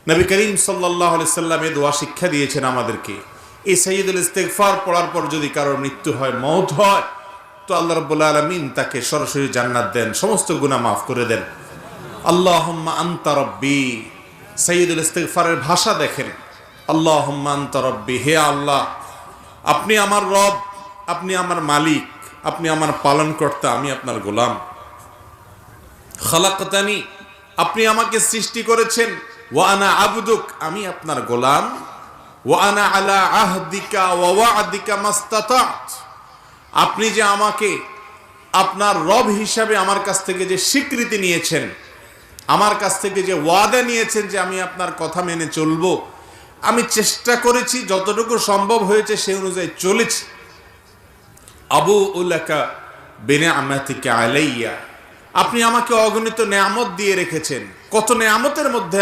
নবী করিম সাল্লাল্লাহু আলাইহি সাল্লাম এই দোয়া শিক্ষা দিয়েছেন আমাদেরকে। এই সাইয়্যিদুল ইস্তিগফার পড়ার পর যদি কারোর মৃত্যু হয়, মওত হয়, তো আল্লাহ রাব্বুল আলামিন তাকে সরাসরি জান্নাত দেন, সমস্ত গুনাহ মাফ করে দেন। আল্লাহুম্মা আনতা রাব্বি, সাইয়্যিদুল ইস্তিগফারের ভাষা দেখেন। আল্লাহুম্মা আনতা রাব্বি, হে আল্লাহ আপনি আমার রব, আপনি আমার মালিক, আপনি আমার পালনকর্তা, আমি আপনার গোলাম। খালাকতানি, আপনি আমাকে সৃষ্টি করেছেন। ওয়া আনা আবদুক, আমি আপনার গোলাম। ওয়া আনা আলা আহদিকা ওয়া ওয়া'দিকা মাস্তাতা'ত, আপনি যে আমাকে আপনার রব হিসাবে আমার কাছ থেকে যে স্বীকৃতি নিয়েছেন, আমার কাছ থেকে যে ওয়াদা নিয়েছেন যে আমি আপনার কথা মেনে চলবো, আমি চেষ্টা করেছি, যতটুকু সম্ভব হয়েছে সে অনুযায়ী চলেছি। আবু উলাকা বিনিআমাতিকা আলাইয়া, আপনি আমাকে অগণিত নেয়ামত দিয়ে রেখেছেন। কত নেয়ামতের মধ্যে